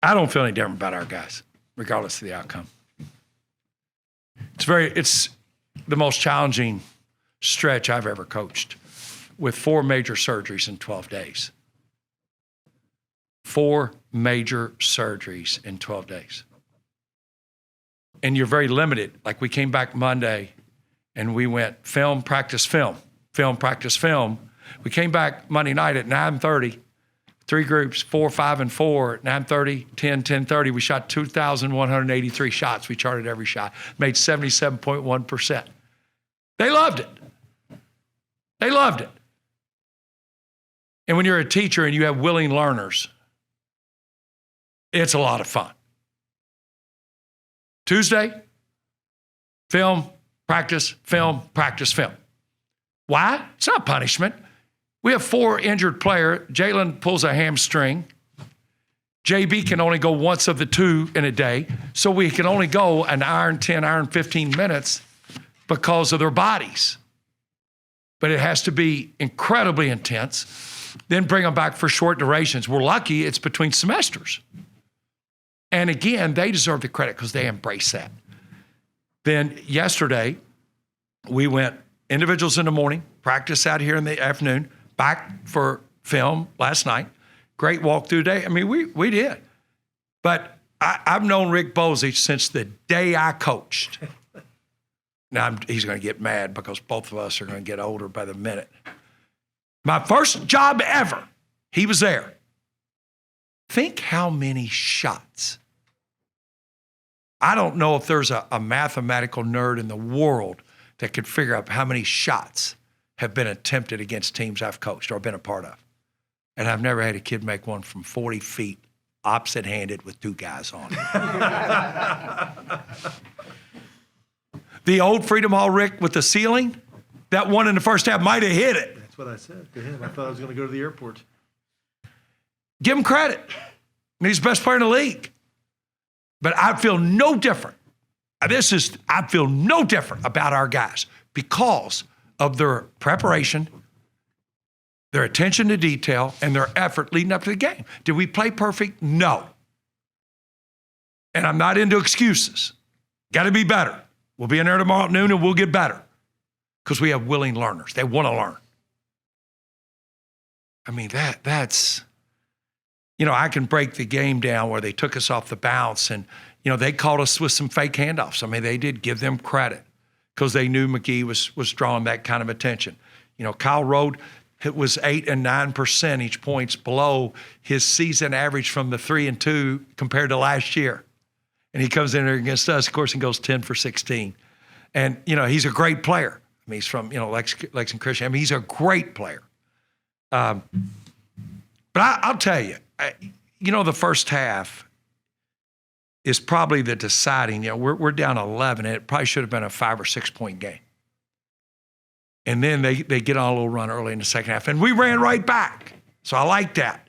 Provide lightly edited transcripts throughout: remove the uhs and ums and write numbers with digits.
I don't feel any different about our guys, regardless of the outcome. It's the most challenging stretch I've ever coached, with 4 major surgeries in 12 days. 4 major surgeries in 12 days. And you're very limited. Like, we came back Monday and we went film, practice, film, film, practice, film. We came back Monday night at 9:30, 3 groups, 4, 5, and 4, 9:30, 10, 10:30. We shot 2,183 shots. We charted every shot, made 77.1%. They loved it. They loved it. And when you're a teacher and you have willing learners, it's a lot of fun. Tuesday, film, practice, film, practice, film. Why? It's not punishment. We have 4 injured players. Jalen pulls a hamstring. JB can only go once of the 2 in a day, so we can only go an hour and 10, hour and 15 minutes because of their bodies. But it has to be incredibly intense. Then bring them back for short durations. We're lucky it's between semesters. And again, they deserve the credit because they embrace that. Then yesterday, we went individuals in the morning, practice out here in the afternoon, back for film last night. Great walk through day. I mean, we did. But I've known Rick Bozich since the day I coached. Now, he's going to get mad because both of us are going to get older by the minute. My first job ever, he was there. Think how many shots. I don't know if there's a mathematical nerd in the world that could figure out how many shots have been attempted against teams I've coached or been a part of. And I've never had a kid make one from 40 feet opposite-handed with 2 guys on it. The old Freedom Hall Rick with the ceiling, that one in the first half might have hit it. That's what I said to him. I thought I was going to go to the airport. Give him credit. He's the best player in the league. But I feel no different. I feel no different about our guys because of their preparation, their attention to detail, and their effort leading up to the game. Did we play perfect? No. And I'm not into excuses. Got to be better. We'll be in there tomorrow at noon and we'll get better because we have willing learners. They want to learn. I mean, that's, I can break the game down where they took us off the bounce and, they caught us with some fake handoffs. I mean, they did give them credit because they knew McGee was drawing that kind of attention. Kyle Rode, it was 8 and 9 percentage points below his season average from the 3 and 2 compared to last year. And he comes in there against us, of course, and goes 10 for 16. And, he's a great player. I mean, he's from, Lexington Christian. I mean, he's a great player. But I'll tell you, the first half is probably the deciding. We're down 11, and it probably should have been a 5 or 6 point game. And then they get on a little run early in the second half, and we ran right back. So I like that.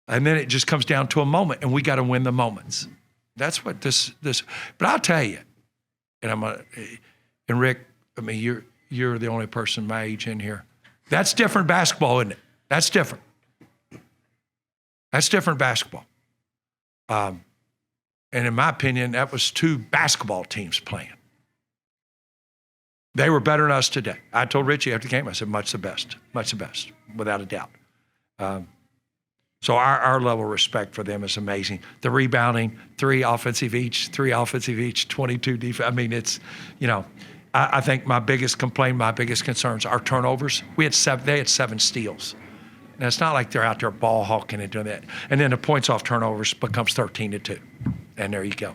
And then it just comes down to a moment, and we got to win the moments. That's what this. But I'll tell you, and Rick, I mean, you're the only person my age in here. That's different basketball, isn't it? That's different. That's different basketball. And in my opinion, that was 2 basketball teams playing. They were better than us today. I told Richie after the game, I said, much the best, without a doubt. So our level of respect for them is amazing. The rebounding, 3 offensive each, 22 defense. I mean, it's, I think my biggest complaint, my biggest concerns are turnovers. They had 7 steals. Now, it's not like they're out there ball hawking and doing that. And then the points off turnovers becomes 13-2. And there you go.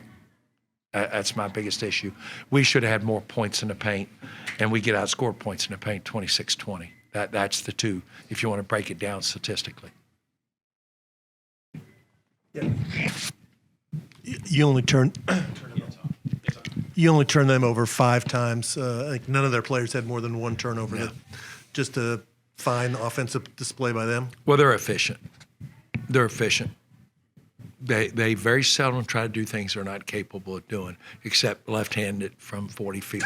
That's my biggest issue. We should have had more points in the paint, and we get outscored points in the paint 26-20. That's the 2, if you want to break it down statistically. Yeah. You only turn them over 5 times. I think none of their players had more than 1 turnover. Yeah. Just a fine offensive display by them. Well, they're efficient. They very seldom try to do things they're not capable of doing, except left-handed from 40 feet.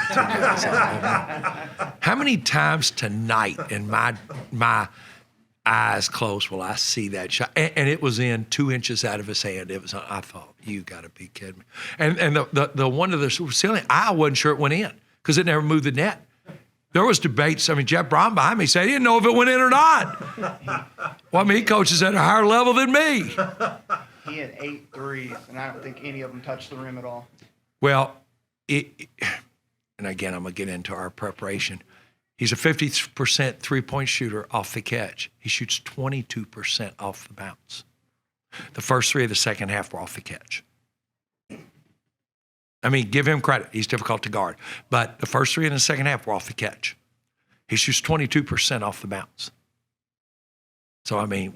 How many times tonight in my eyes closed. Well, I see that shot. And it was in 2 inches out of his hand. It was, I thought, you got to be kidding me. And the one to the ceiling, I wasn't sure it went in because it never moved the net. There was debates. I mean, Jeff Brown behind me said he didn't know if it went in or not. Well, I mean, he coaches at a higher level than me. He had 8 threes, and I don't think any of them touched the rim at all. Well, and again, I'm going to get into our preparation. He's a 50% three-point shooter off the catch. He shoots 22% off the bounce. The first 3 of the second half were off the catch. I mean, give him credit. He's difficult to guard. But the first 3 in the second half were off the catch. He shoots 22% off the bounce. So, I mean,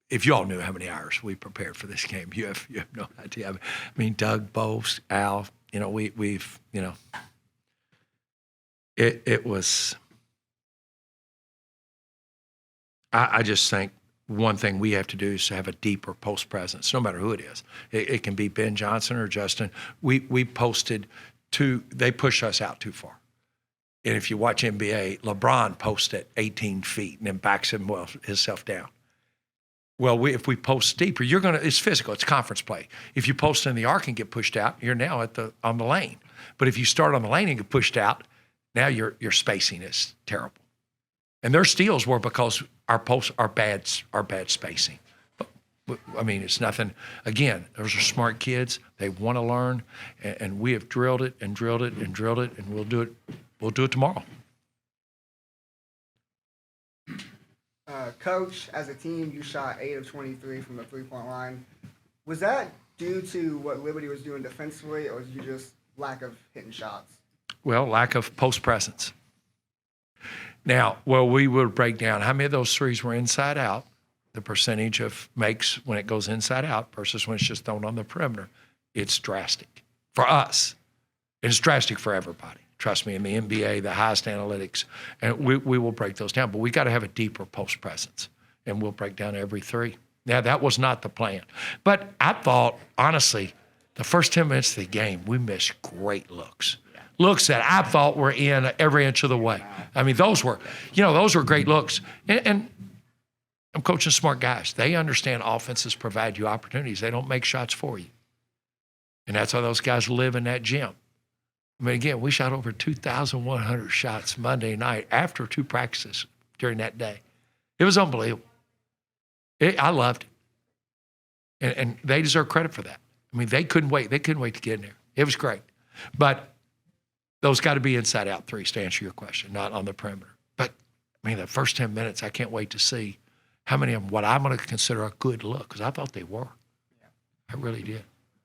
if you all knew how many hours we prepared for this game, you have no idea. I mean, Doug, Bo, Al, we've it was, I just think one thing we have to do is to have a deeper post presence, no matter who it is. It can be Ben Johnson or Justin. We posted they push us out too far. And if you watch NBA, LeBron posts at 18 feet and then backs himself down. Well, if we post deeper, it's physical, it's conference play. If you post in the arc and get pushed out, you're now on the lane. But if you start on the lane and get pushed out, now your spacing is terrible. And their steals were because our posts are bad spacing. But, I mean, it's nothing. Again, those are smart kids. They want to learn, and we have drilled it and drilled it and drilled it, and we'll do it. We'll do it tomorrow. Coach, as a team, you shot 8 of 23 from the three-point line. Was that due to what Liberty was doing defensively, or was you just lack of hitting shots? Well, lack of post presence. Now, we would break down how many of those threes were inside out, the percentage of makes when it goes inside out versus when it's just thrown on the perimeter. It's drastic for us. It's drastic for everybody. Trust me, in the NBA, the highest analytics, and we will break those down. But we got to have a deeper post presence, and we'll break down every 3. Now, that was not the plan. But I thought, honestly, the first 10 minutes of the game, we missed great looks. Looks that I thought were in every inch of the way. I mean, those were great looks. And I'm coaching smart guys. They understand offenses provide you opportunities. They don't make shots for you. And that's how those guys live in that gym. I mean, again, we shot over 2,100 shots Monday night after 2 practices during that day. It was unbelievable. I loved it. And they deserve credit for that. I mean, they couldn't wait. They couldn't wait to get in there. It was great. But those got to be inside-out threes, to answer your question, not on the perimeter. But, I mean, the first 10 minutes, I can't wait to see how many of them, what I'm going to consider a good look, because I thought they were. Yeah. I really did.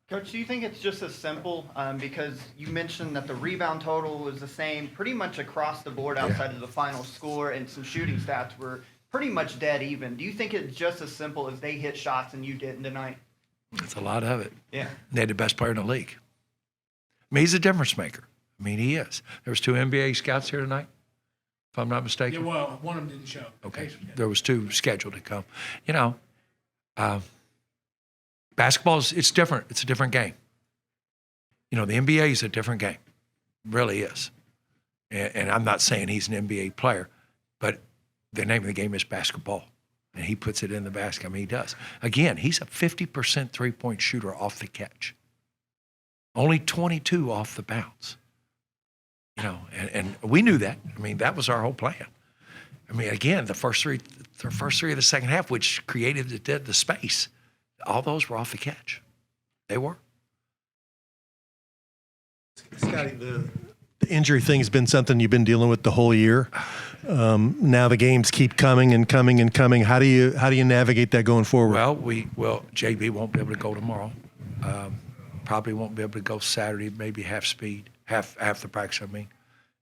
Coach, do you think it's just as simple because you mentioned that the rebound total was the same pretty much across the board outside of the final score, and some shooting stats were pretty much dead even. Do you think it's just as simple as they hit shots and you didn't tonight? It's a lot of it. Yeah. They're the best player in the league. I mean, he's a difference maker. I mean, he is. There was 2 NBA scouts here tonight, if I'm not mistaken. Yeah, well, one of them didn't show. Okay. There was 2 scheduled to come. Basketball it's different. It's a different game. The NBA is a different game. It really is. And I'm not saying he's an NBA player, but the name of the game is basketball. And he puts it in the basket. I mean, he does. Again, he's a 50% three-point shooter off the catch. Only 22 off the bounce. And we knew that. I mean, that was our whole plan. I mean, again, the first 3 of the second half, which created the space, all those were off the catch. They were. Scotty, the injury thing has been something you've been dealing with the whole year. Now the games keep coming and coming and coming. How do you navigate that going forward? Well, JB won't be able to go tomorrow. Probably won't be able to go Saturday, maybe half the practice, I mean.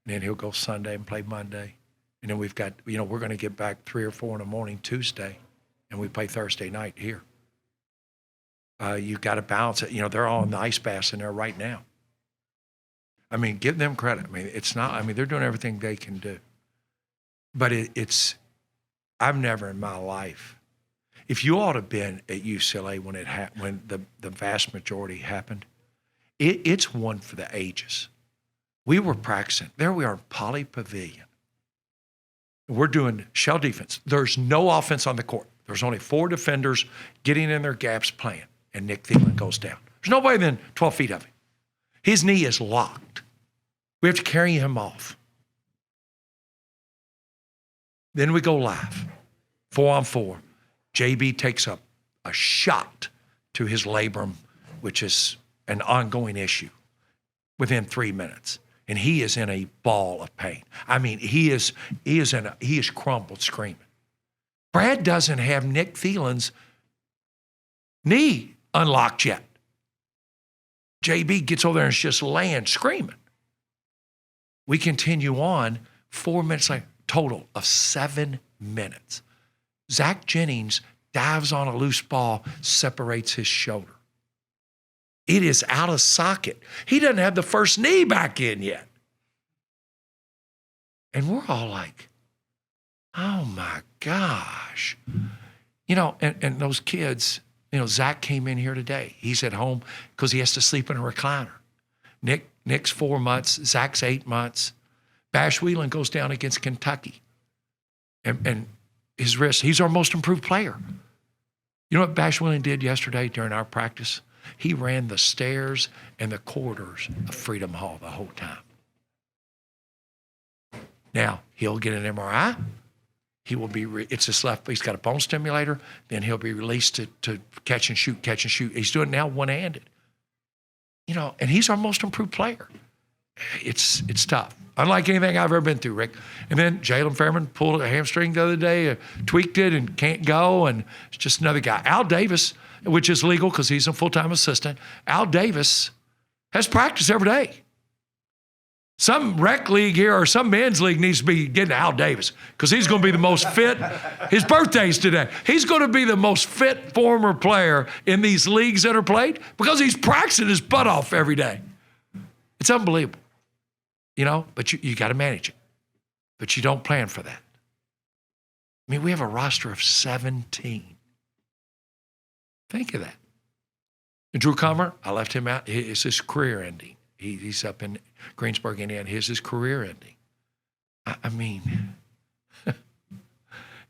And then he'll go Sunday and play Monday. And then we've got, we're going to get back 3 or 4 in the morning Tuesday, and we play Thursday night here. You've got to balance it. They're all in the ice baths in there right now. I mean, give them credit. I mean, it's not, they're doing everything they can do. But I've never in my life, if you ought to have been at UCLA when the vast majority happened, it's one for the ages. We were practicing. There we are in Poly Pavilion. We're doing shell defense. There's no offense on the court. There's only 4 defenders getting in their gaps playing, and Nick Thielen goes down. There's nobody within 12 feet of him. His knee is locked. We have to carry him off. Then we go live, 4-on-4. JB takes up a shot to his labrum, which is an ongoing issue, within 3 minutes. And he is in a ball of pain. I mean, he is crumbled screaming. Brad doesn't have Nick Thielen's knee unlocked yet. JB gets over there and is just laying screaming. We continue on 4 minutes later, total of 7 minutes. Zach Jennings dives on a loose ball, separates his shoulder. It is out of socket. He doesn't have the first knee back in yet. And we're all like, oh my gosh. You know, and those kids, you know, Zach came in here today. He's at home because he has to sleep in a recliner. Nick's 4 months, Zach's 8 months. Bash Whelan goes down against Kentucky. And his wrist, he's our most improved player. You know what Bash Whelan did yesterday during our practice? He ran the stairs and the corridors of Freedom Hall the whole time. Now, he'll get an MRI. He will be, it's his left, he's got a bone stimulator. Then he'll be released to catch and shoot. He's doing it now one-handed. You know, and he's our most improved player. It's tough. Unlike anything I've ever been through, Rick. And then Jalen Fairman pulled a hamstring the other day, tweaked it and can't go, and it's just another guy. Al Davis, which is legal because he's a full-time assistant. Al Davis has practice every day. Some rec league here or some men's league needs to be getting Al Davis because he's going to be the most fit. His birthday's today. He's going to be the most fit former player in these leagues that are played because he's practicing his butt off every day. It's unbelievable, you know, but you got to manage it. But you don't plan for that. I mean, we have a roster of 17. Think of that. And Drew Comer, I left him out. It's his career ending. He's up in Greensburg, Indiana. Here's his career ending. I mean,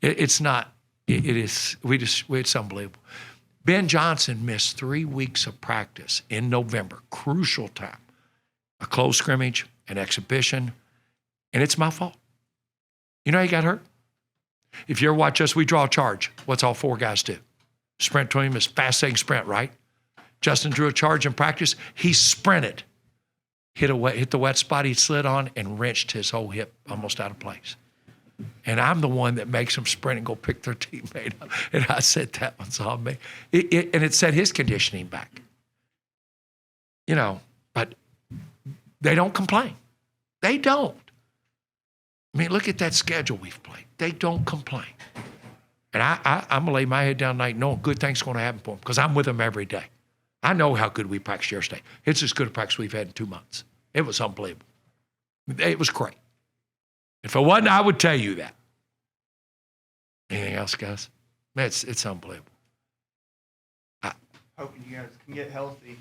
it's not, it's unbelievable. Ben Johnson missed 3 weeks of practice in November, crucial time. A close scrimmage, an exhibition, and it's my fault. You know how he got hurt? If you ever watch us, we draw a charge. What's all 4 guys do? Sprint to him as fast as they can sprint, right? Justin drew a charge in practice. He sprinted. Hit the wet spot he slid on and wrenched his whole hip almost out of place. And I'm the one that makes them sprint and go pick their teammate up. And I said, that one's on me. And it set his conditioning back. You know, but they don't complain. They don't. I mean, look at that schedule we've played. They don't complain. And I'm going to lay my head down tonight knowing good things going to happen for them because I'm with them every day. I know how good we practice yesterday. It's as good a practice we've had in 2 months. It was unbelievable. It was great. If it wasn't, I would tell you that. Anything else, guys? Man, it's unbelievable. Hoping you guys can get healthy.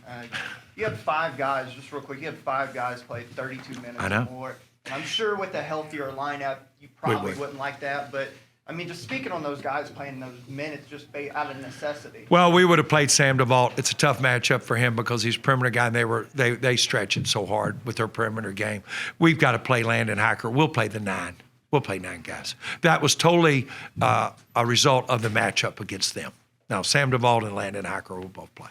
You had 5 guys, just real quick, you had 5 guys play 32 minutes or more. And I'm sure with a healthier lineup, you probably wouldn't like that. But, I mean, just speaking on those guys playing those minutes just out of necessity. Well, we would have played Sam DeVault. It's a tough matchup for him because he's a perimeter guy, and they stretch it so hard with their perimeter game. We've got to play Landon Hacker. We'll play the 9. We'll play 9 guys. That was totally a result of the matchup against them. Now, Sam DeVault and Landon Hacker will both play.